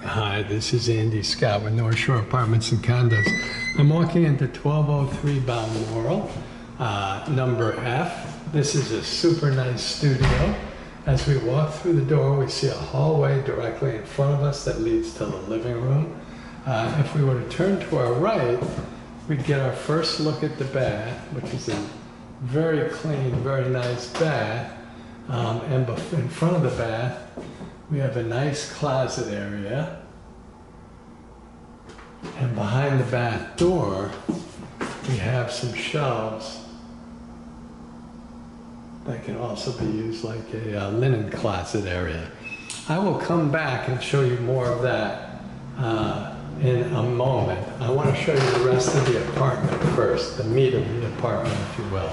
Hi, this is Andy Scott with North Shore Apartments and Condos. I'm walking into 1203 Balmoral, number F. This is a super nice studio. As we walk through the door, we see a hallway directly in front of us that leads to the living room. If we were to turn to our right, we'd get our first look at the bath, which is a very clean, very nice bath. And in front of the bath, we have a nice closet area. And behind the bath door, we have some shelves that can also be used like a linen closet area. I will come back and show you more of that in a moment. I want to show you the rest of the apartment first, the meat of the apartment, if you will.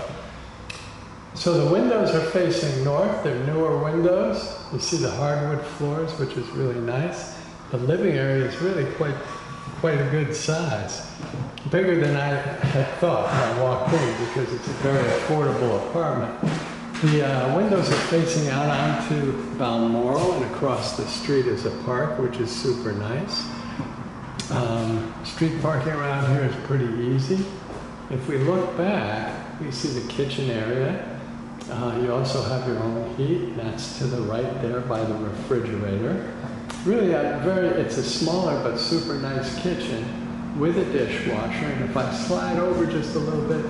So the windows are facing north. They're newer windows. You see the hardwood floors, which is really nice. The living area is really quite a good size. Bigger than I had thought when I walked in because it's a very affordable apartment. The windows are facing out onto Balmoral, and across the street is a park, which is super nice. Street parking around here is pretty easy. If we look back, we see the kitchen area. You also have your own heat. That's to the right there by the refrigerator. Really, it's a smaller but super nice kitchen with a dishwasher. And if I slide over just a little bit,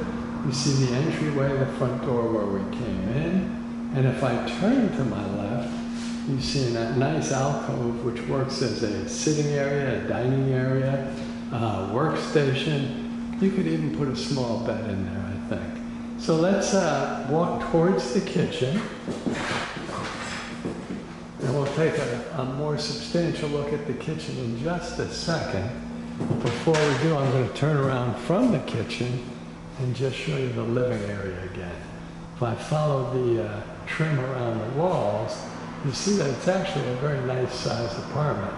you see the entryway, the front door where we came in. And if I turn to my left, you see that nice alcove, which works as a sitting area, a dining area, workstation. You could even put a small bed in there, I think. So let's walk towards the kitchen, and we'll take a more substantial look at the kitchen in just a second. Before we do, I'm going to turn around from the kitchen and just show you the living area again. If I follow the trim around the walls, you see that it's actually a very nice sized apartment.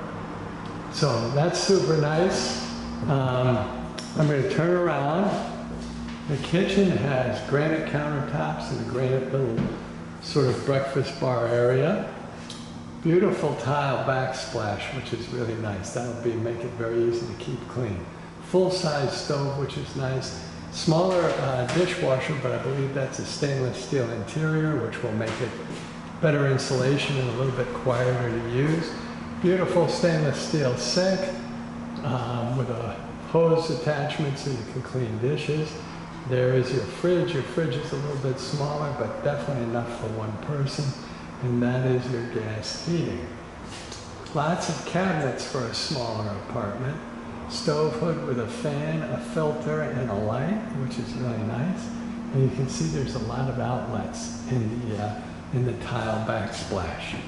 So that's super nice. I'm going to turn around. The kitchen has granite countertops and a granite little sort of breakfast bar area. Beautiful tile backsplash, which is really nice. That'll make it very easy to keep clean. Full-size stove, which is nice. Smaller dishwasher, but I believe that's a stainless steel interior, which will make it better insulation and a little bit quieter to use. Beautiful stainless steel sink with a hose attachment so you can clean dishes. There is your fridge. Your fridge is a little bit smaller, but definitely enough for one person. And that is your gas heating. Lots of cabinets for a smaller apartment. Stove hood with a fan, a filter, and a light, which is really nice. And you can see there's a lot of outlets in the tile backsplash.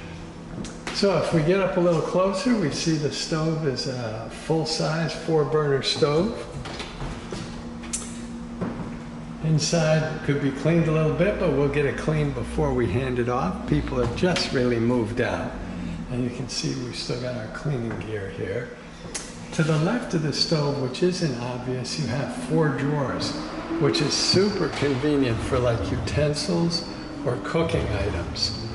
So if we get up a little closer, we see the stove is a full-size 4-burner stove. Inside could be cleaned a little bit, but we'll get it cleaned before we hand it off. People have just really moved out. And you can see we've still got our cleaning gear here. To the left of the stove, which isn't obvious, you have 4 drawers, which is super convenient for like utensils or cooking items.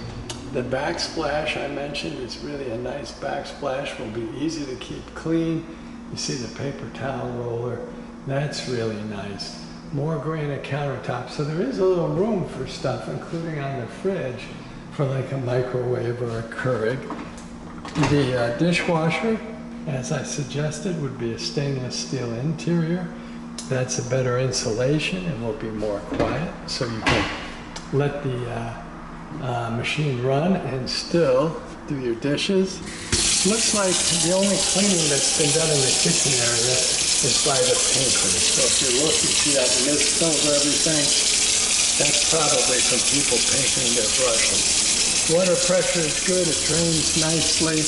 The backsplash I mentioned is really a nice backsplash, will be easy to keep clean. You see the paper towel roller, that's really nice. More granite countertops, so there is a little room for stuff, including on the fridge, for like a microwave or a Keurig. The dishwasher, as I suggested, would be a stainless steel interior. That's a better insulation and will be more quiet, so you can let the machine run and still do your dishes. Looks like the only cleaning that's been done in the kitchen area is by the painters. So if you look, you see that mist over everything. That's probably from people painting their brushes. Water pressure is good. It drains nicely.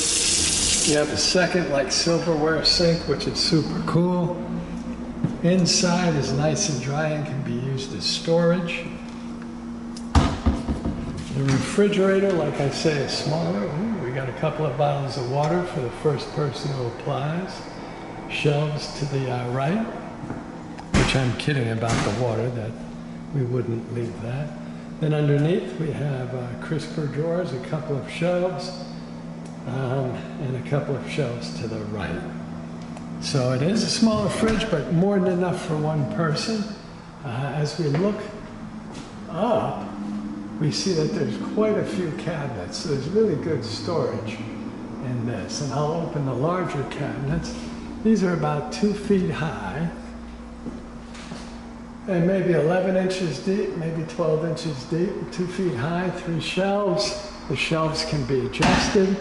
You have a second like silverware sink, which is super cool. Inside is nice and dry and can be used as storage. The refrigerator, like I say, is smaller. Ooh, we got a couple of bottles of water for the first person who applies. Shelves to the right, which I'm kidding about the water, that we wouldn't leave that. Then underneath we have crisper drawers, a couple of shelves, and a couple of shelves to the right. So it is a smaller fridge, but more than enough for one person. As we look up, we see that there's quite a few cabinets. So there's really good storage in this. And I'll open the larger cabinets. These are about 2 feet high and maybe 11 inches deep, maybe 12 inches deep, 2 feet high, 3 shelves. The shelves can be adjusted.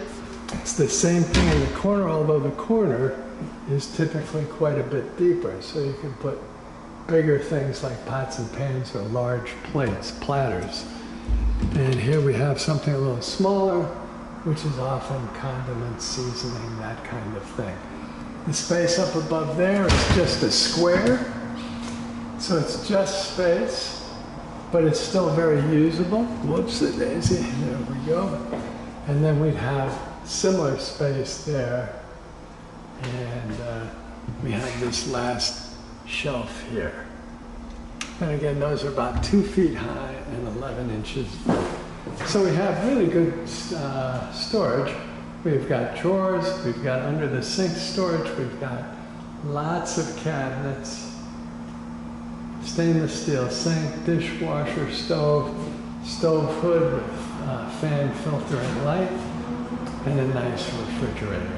It's the same thing in the corner, although the corner is typically quite a bit deeper. So you can put bigger things like pots and pans or large plates, platters. And here we have something a little smaller, which is often condiments, seasoning, that kind of thing. The space up above there is just a square. So it's just space, but it's still very usable. Whoops-a-daisy, there we go. And then we'd have similar space there. And we have this last shelf here. And again, those are about 2 feet high and 11 inches deep. So we have really good storage. We've got drawers, we've got under the sink storage, we've got lots of cabinets, stainless steel sink, dishwasher, stove hood with fan, filter, and light, and a nice refrigerator.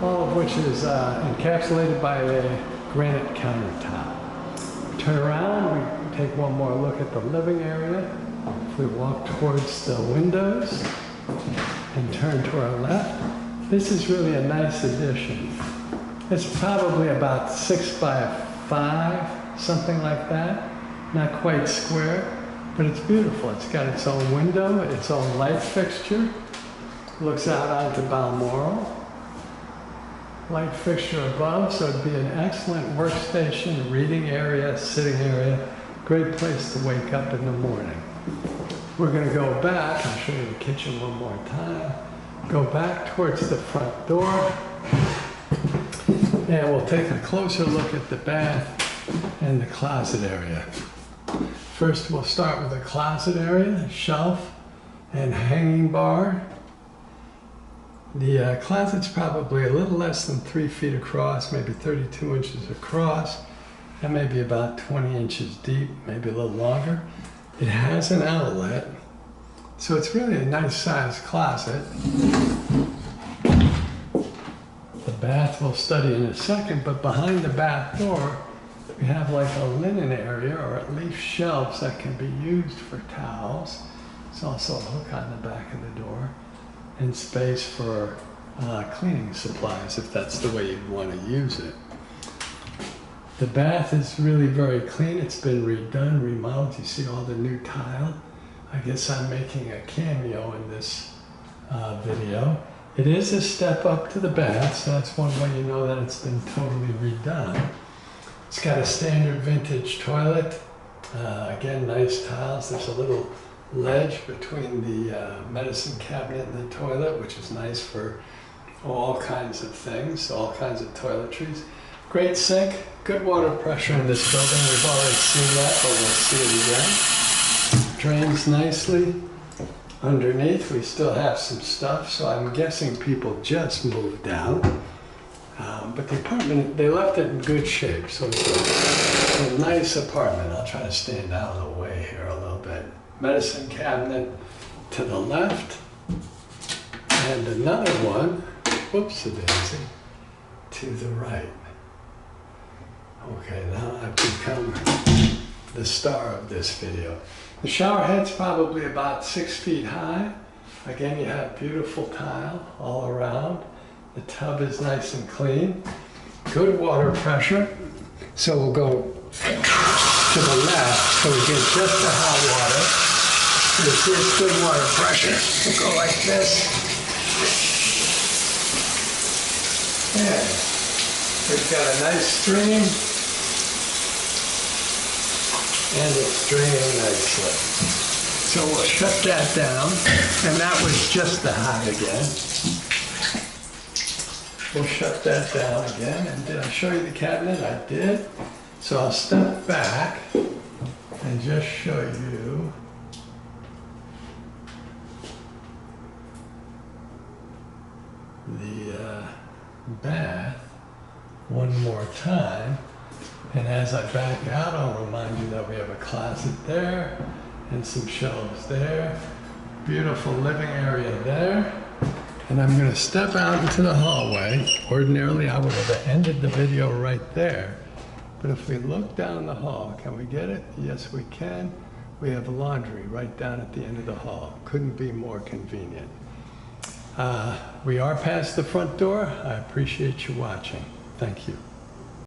All of which is encapsulated by a granite countertop. Turn around, we take one more look at the living area. If we walk towards the windows and turn to our left, this is really a nice addition. It's probably about 6 by 5, something like that. Not quite square, but it's beautiful. It's got its own window, its own light fixture. Looks out onto Balmoral. Light fixture above, so it'd be an excellent workstation, reading area, sitting area. Great place to wake up in the morning. We're going to go back. I'll show you the kitchen one more time. Go back towards the front door. And we'll take a closer look at the bath and the closet area. First, we'll start with the closet area, shelf and hanging bar. The closet's probably a little less than 3 feet across, maybe 32 inches across, and maybe about 20 inches deep, maybe a little longer. It has an outlet, so it's really a nice sized closet. The bath we'll study in a second, but behind the bath door, we have like a linen area, or at least shelves that can be used for towels. There's also a hook on the back of the door, and space for cleaning supplies if that's the way you'd want to use it. The bath is really very clean. It's been redone, remodeled. You see all the new tile. I guess I'm making a cameo in this video. It is a step up to the bath, so that's one way you know that it's been totally redone. It's got a standard vintage toilet. Again, nice tiles. There's a little ledge between the medicine cabinet and the toilet, which is nice for all kinds of things, all kinds of toiletries. Great sink, good water pressure in this building. We've already seen that, but we'll see it again. Drains nicely. Underneath, we still have some stuff, so I'm guessing people just moved out. But the apartment, they left it in good shape, so it's a nice apartment. I'll try to stand out of the way here a little bit. Medicine cabinet to the left, and another one, whoops-a-daisy, to the right. Okay, now I've become the star of this video. The shower head's probably about 6 feet high. Again, you have beautiful tile all around. The tub is nice and clean. Good water pressure. So we'll go to the left so we get just the hot water. This is good water pressure. We'll go like this. And we've got a nice stream. And it's draining nicely. So we'll shut that down. And that was just the hot again. We'll shut that down again. And did I show you the cabinet? I did. So I'll step back and just show you. the bath one more time. And as I back out, I'll remind you that we have a closet there and some shelves there. Beautiful living area there. And I'm going to step out into the hallway. Ordinarily, I would have ended the video right there. But if we look down the hall, can we get it? Yes, we can. We have laundry right down at the end of the hall. Couldn't be more convenient. We are past the front door. I appreciate you watching. Thank you.